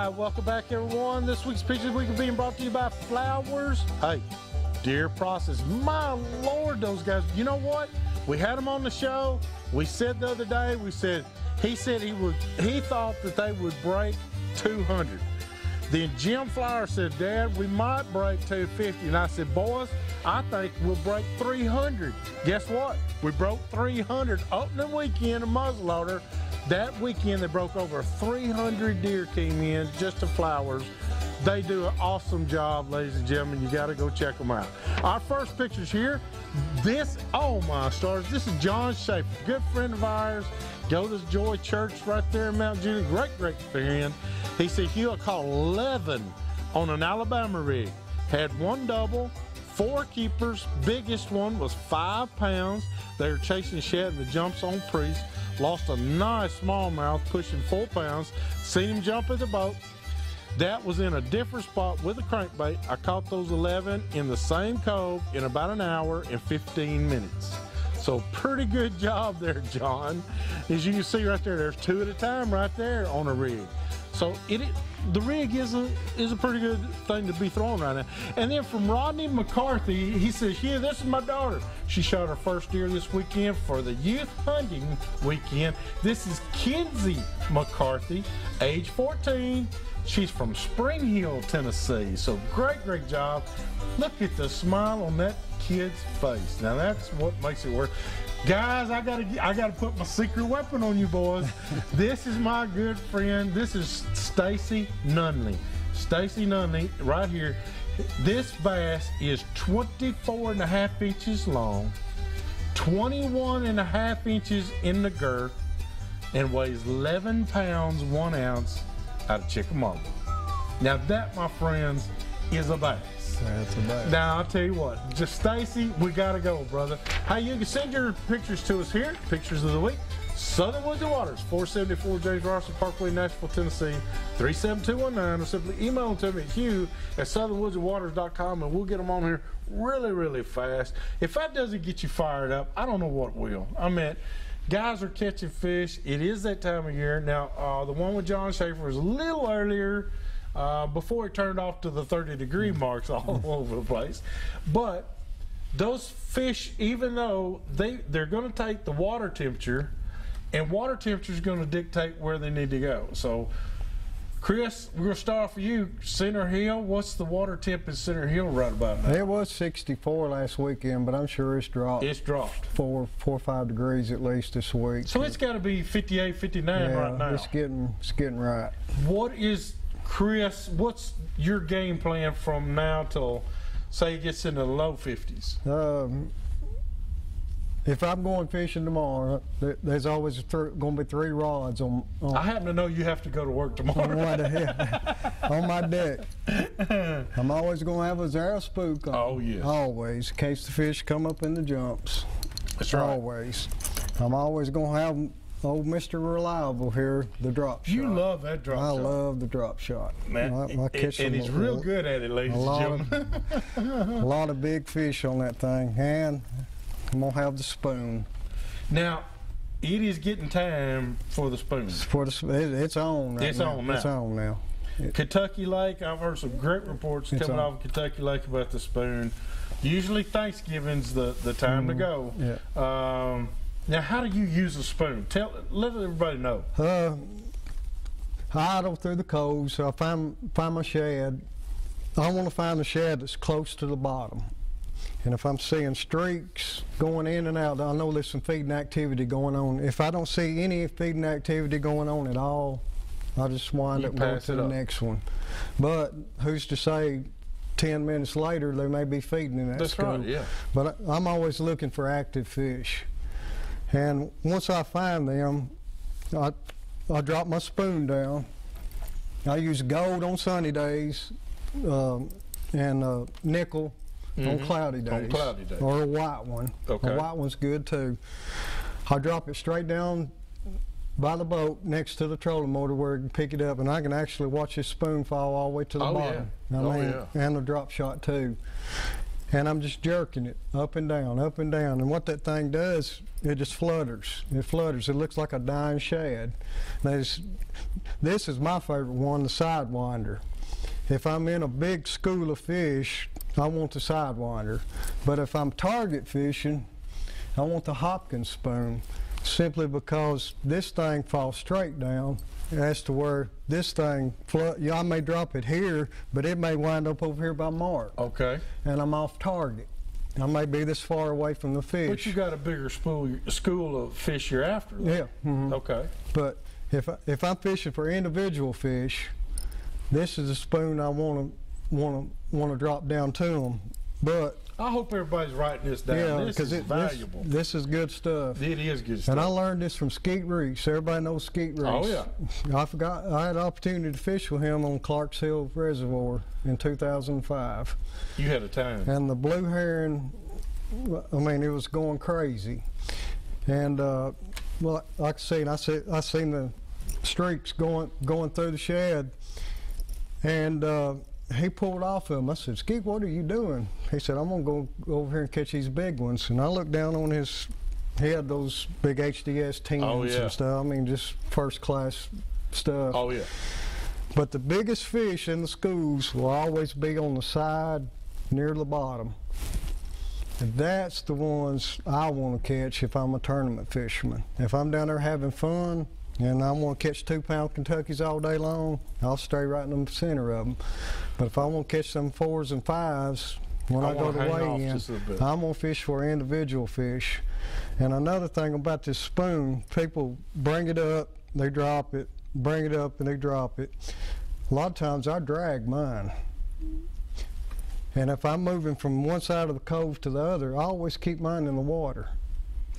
All right, welcome back, everyone. This week's Pictures of the Week is being brought to you by Flowers. Hey, Deer Process. My Lord, those guys. You know what? We had them on the show. We said the other day, he said he thought that they would break 200. Then Jim Flower said, Dad, we might break 250. And I said, boys, I think we'll break 300. Guess what? We broke 300 opening weekend of muzzleloader. That weekend, they broke over 300 deer came in just to Flowers. They do an awesome job, ladies and gentlemen. You got to go check them out. Our first picture's here. Oh my stars, this is John Schaefer, good friend of ours. Go to Joy Church right there in Mount Judy. Great friend. He said, Hugh, I caught 11 on an Alabama rig. Had one double, 4 keepers. Biggest one was 5 pounds. They were chasing shad in the jumps on Priest. Lost a nice smallmouth pushing 4 pounds. Seen him jump at the boat. That was in a different spot with a crankbait. I caught those 11 in the same cove in about an hour and 15 minutes. So pretty good job there, John. As you can see right there, there's 2 at a time right there on a rig. So the rig is a pretty good thing to be throwing right now. And then from Rodney McCarthy, he says, yeah, this is my daughter. She shot her first deer this weekend for the youth hunting weekend. This is Kenzie McCarthy, age 14. She's from Spring Hill, Tennessee. So great job. Look at the smile on that kid's face. Now that's what makes it work. Guys, I gotta put my secret weapon on you boys. This is my good friend. This is Stacy Nunley. Stacy Nunley right here. This bass is 24.5 inches long, 21.5 inches in the girth, and weighs 11 pounds 1 ounce out of Chickamauga. Now that, my friends, is a bass. That's a bass. Now I'll tell you what, just Stacy, we gotta go, brother. Hey, you can send your pictures to us here, Pictures of the Week, Southern Woods and Waters, 474 James Rosser Parkway, Nashville, Tennessee, 37219, or simply email them to me at hugh@southernwoodsandwaters.com, and we'll get them on here really fast. If that doesn't get you fired up, I don't know what will. I mean, guys are catching fish. It is that time of year. Now, the one with John Schaefer is a little earlier, before it turned off to the 30-degree marks all over the place. But those fish, even though they're going to take the water temperature, and water temperature is going to dictate where they need to go. So, Chris, we're going to start off with you. Center Hill, what's the water temp in Center Hill right about now? It was 64 last weekend, but I'm sure it's dropped. It's dropped. 4 or 5 degrees at least this week. So it's got to be 58, 59 right now. It's getting right. Chris, what's your game plan from now till, say, it gets into the low 50s? If I'm going fishing tomorrow, there's always going to be 3 rods on. I happen to know you have to go to work tomorrow. On my deck. I'm always going to have a Zara spook on. Oh, yes. Always, in case the fish come up in the jumps. That's right. Always. I'm always going to have old Mr. Reliable here, the drop shot. You love that drop shot. I love the drop shot. Man, and he's real good at it, ladies and gentlemen. A lot of big fish on that thing, and I'm going to have the spoon. Now, it is getting time for the spoon. It's on right now. It's on now. It's on now. Kentucky Lake, I've heard some great reports coming off of Kentucky Lake about the spoon. Usually Thanksgiving's the time to go. Yeah. Now, how do you use a spoon? Let everybody know. I idle through the coves, so I find my shad. I want to find the shad that's close to the bottom. And if I'm seeing streaks going in and out, I know there's some feeding activity going on. If I don't see any feeding activity going on at all, I just wind up going to the next one. But who's to say 10 minutes later they may be feeding in that scope. That's right, yeah. But I'm always looking for active fish. And once I find them, I drop my spoon down. I use gold on sunny days and nickel on cloudy days. On cloudy days. Or a white one. Okay. A white one's good too. I drop it straight down by the boat next to the trolling motor where you can pick it up, and I can actually watch this spoon fall all the way to the bottom. Yeah. And the drop shot too. and I'm just jerking it up and down, up and down. And what that thing does, it just flutters. It flutters. It looks like a dying shad. Now, this is my favorite one, the sidewinder. If I'm in a big school of fish, I want the sidewinder. But if I'm target fishing, I want the Hopkins spoon, simply because this thing falls straight down as to where this thing, I may drop it here, but it may wind up over here by Mark. Okay. And I'm off target. I may be this far away from the fish. But you got a bigger school of fish you're after. Though. Yeah. Mm-hmm. Okay. But if I'm fishing for individual fish, this is the spoon I want to drop down to them. But I hope everybody's writing this down. yeah, this is valuable. This is good stuff. It is good stuff. And I learned this from Skeet Reese. Everybody knows Skeet Reese. Oh yeah. I had the opportunity to fish with him on Clarks Hill Reservoir in 2005. You had a time. And the blue heron, I mean, it was going crazy. And well, like I seen the streaks going through the shad, and he pulled off of him. I said, Skeet, what are you doing? He said, I'm gonna go over here and catch these big ones. And I looked down on his, he had those big HDS teams and stuff. I mean, just first class stuff. Oh yeah. But the biggest fish in the schools will always be on the side near the bottom. And that's the ones I want to catch if I'm a tournament fisherman. If I'm down there having fun and I want to catch 2-pound Kentuckys all day long, I'll stay right in the center of them. But if I want to catch some 4s and 5s, when I go to weigh in, I'm going to fish for individual fish. And another thing about this spoon, people bring it up, they drop it, bring it up and they drop it. A lot of times I drag mine. And if I'm moving from one side of the cove to the other, I always keep mine in the water.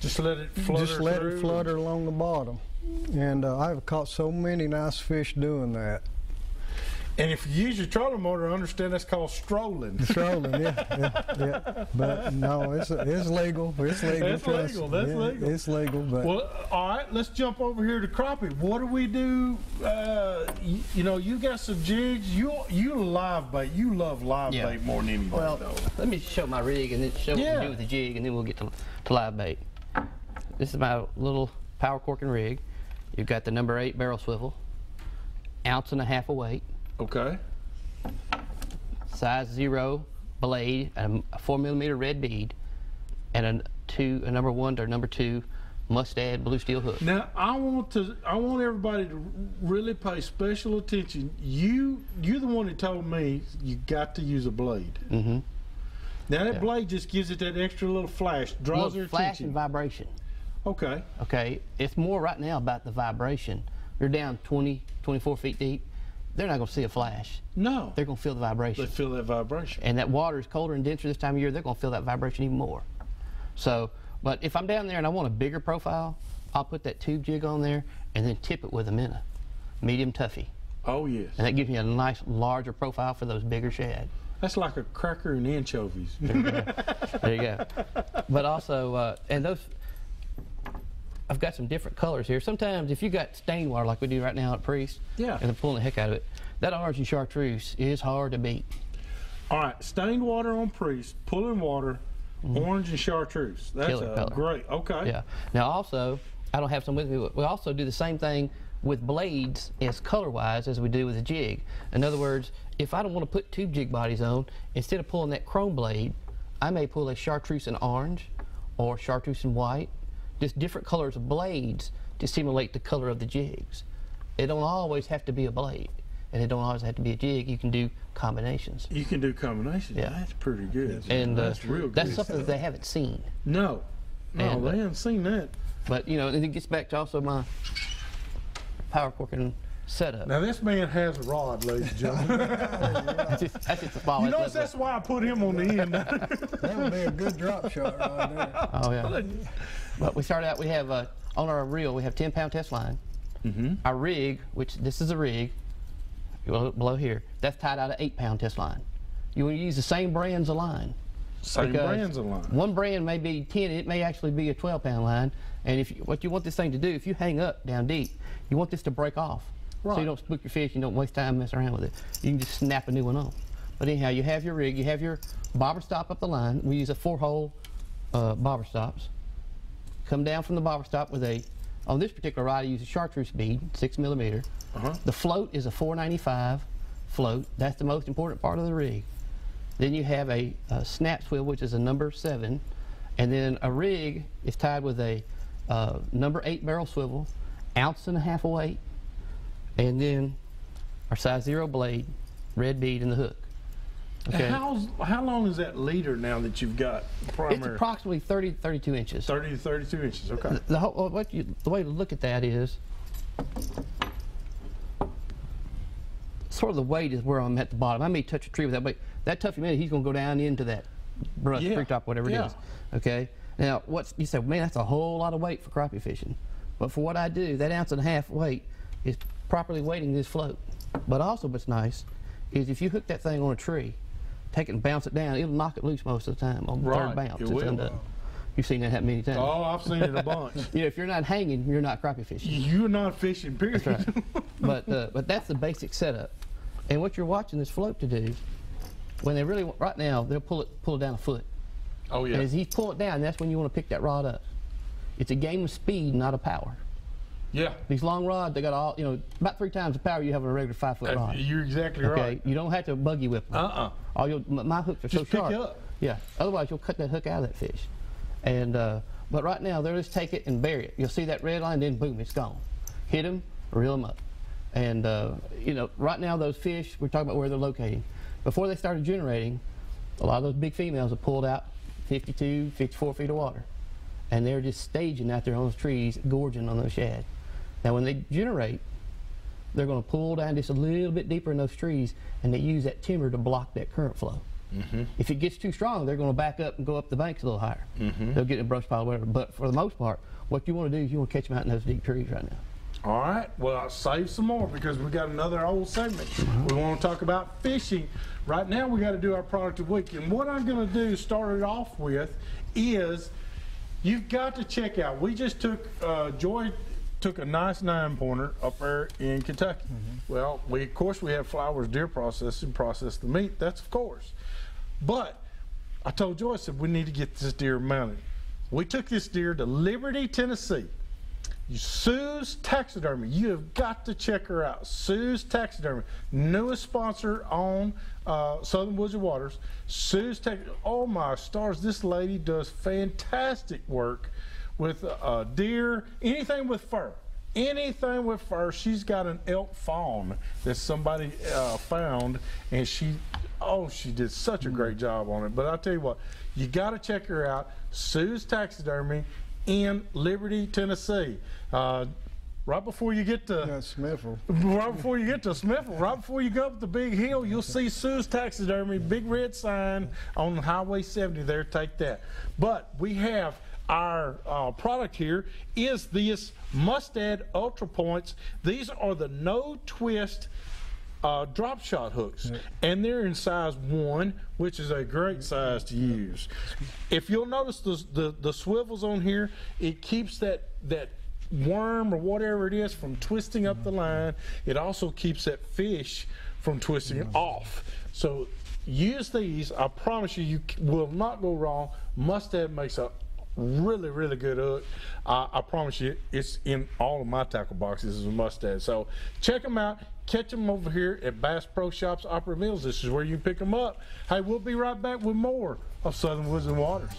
Just let it flutter. Just let it flutter along the bottom. And I've caught so many nice fish doing that. And if you use your trolling motor, understand that's called strolling. Strolling, yeah. But no, it's legal. It's legal. It's legal. That's legal. It's legal. But well, all right. Let's jump over here to crappie. What do we do? You know, you got some jigs. You live bait. You love live bait more than anybody. Well, let me show my rig and then show what we do with the jig, and then we'll get to live bait. This is my little power corking rig. You've got the number 8 barrel swivel, 1.5 ounces of weight. Okay. Size 0 blade, and a 4mm red bead, and a number 1 or number 2 mustad blue steel hook. Now I want everybody to really pay special attention. You're the one that told me you got to use a blade. Mm-hmm. Now that blade just gives it that extra little flash, draws their flash attention. and vibration. Okay. Okay. It's more right now about the vibration. You're down 20, 24 feet deep. They're not going to see a flash. No. They're going to feel the vibration. They feel that vibration. And that water is colder and denser this time of year. They're going to feel that vibration even more. So, but if I'm down there and I want a bigger profile, I'll put that tube jig on there and then tip it with a minnow, medium toughy. Oh yes. And that gives me a nice larger profile for those bigger shad. That's like a cracker and anchovies. There you go. But also, and those, I've got some different colors here. Sometimes if you got stained water like we do right now at Priest, and they're pulling the heck out of it, that orange and chartreuse is hard to beat. All right, stained water on Priest, pulling water, orange and chartreuse. That's great. Okay. Yeah. Now also, I don't have some with me, but we also do the same thing with blades as color-wise as we do with a jig. In other words, if I don't want to put 2 jig bodies on, instead of pulling that chrome blade, I may pull a chartreuse and orange or chartreuse and white, just different colors of blades to simulate the color of the jigs. It don't always have to be a blade, and it don't always have to be a jig. You can do combinations. You can do combinations. Yeah. That's pretty good. And that's real good. That's something that they haven't seen. No, they haven't seen that. But you know, and it gets back to also my power corking setup. Now this man has a rod, ladies and gentlemen. that's just the smallest. You know, that's why I put him on the end. that would be a good drop shot right there. Oh yeah. But we start out. We have on our reel. We have 10-pound test line. Our rig, which this is a rig, below here, that's tied out of 8-pound test line. You want to use the same brands of line. Same brands of line. One brand may be 10. It may actually be a 12-pound line. And what you want this thing to do, if you hang up down deep, you want this to break off. Right. So you don't spook your fish. You don't waste time messing around with it. You can just snap a new one on. But anyhow, you have your rig, you have your bobber stop up the line. We use a 4-hole bobber stops. Come down from the bobber stop with on this particular rod I use a chartreuse bead, 6mm. The float is a 495 float. That's the most important part of the rig. Then you have a snap swivel, which is a number 7. And then a rig is tied with a number 8 barrel swivel, 1.5 ounce weight, and then our size 0 blade, red bead, and the hook. Okay. How long is that leader now that you've got primary? It's approximately 30 to 32 inches. 30 to 32 inches, okay. The way to look at that is, sort of the weight is where I'm at the bottom. I may touch a tree with that, but that tough minute, he's going to go down into that brush, treetop, whatever it is. Okay. Now, you say, man, that's a whole lot of weight for crappie fishing. But for what I do, that 1.5 ounce weight is properly weighting this float. But also what's nice is if you hook that thing on a tree, take it and bounce it down, it'll knock it loose most of the time on the third bounce. It's undone. You've seen that happen many times. Oh, I've seen it a bunch. You know, if you're not hanging, you're not crappie fishing. You're not fishing, period. That's right. But that's the basic setup. And what you're watching this float to do, when they really, right now, they'll pull it down a foot. Oh, yeah. And as he pull it down, that's when you want to pick that rod up. It's a game of speed, not of power. Yeah. These long rods, they got all, about 3 times the power you have on a regular 5-foot rod. You're exactly okay? right. You don't have to buggy whip them. My hooks are so sharp. Just pick up. Yeah. Otherwise, you'll cut that hook out of that fish. And but right now, they'll just take it and bury it. You'll see that red line, then boom, it's gone. Hit them, reel them up. And right now, those fish, we're talking about where they're locating. Before they started generating, a lot of those big females have pulled out 52, 54 feet of water. And they're just staging out there on those trees, gorging on those shad. Now, when they generate, they're going to pull down just a little bit deeper in those trees, and they use that timber to block that current flow. If it gets too strong, they're going to back up and go up the banks a little higher. They'll get in a brush pile or whatever. But for the most part, what you want to do is you want to catch them out in those deep trees right now. All right. Well, I'll save some more because we got another old segment. We want to talk about fishing. Right now, we got to do our product of the week. And what I'm going to do, start it off with, is you've got to check out. We just took Joy took a nice 9-pointer up there in Kentucky. Well, of course we have Flowers deer processing, process the meat. That's of course. But I told Joy, I said, we need to get this deer mounted. We took this deer to Liberty, Tennessee. Sue's Taxidermy. You have got to check her out. Sue's Taxidermy, newest sponsor on Southern Woods and Waters. Sue's Taxidermy. Oh my stars, this lady does fantastic work with deer, anything with fur. Anything with fur. She's got an elk fawn that somebody found, and she did such a great job on it. But I'll tell you what, you got to check her out. Sue's Taxidermy in Liberty, Tennessee. Right before you get to Smithville. Right before you get to Smithville, right before you go up the big hill, you'll see Sue's Taxidermy, big red sign on Highway 70 there. Take that. But we have our product here is this Mustad Ultra Points. These are the no twist drop shot hooks, and they're in size 1, which is a great size to use. If you'll notice the swivels on here, it keeps that worm or whatever it is from twisting up the line. It also keeps that fish from twisting it off. So use these. I promise you, you will not go wrong. Mustad makes a really, really good hook. I promise you, it's in all of my tackle boxes as a Mustad. So check them out. Catch them over here at Bass Pro Shops, Opera Mills. This is where you pick them up. Hey, we'll be right back with more of Southern Woods and Waters.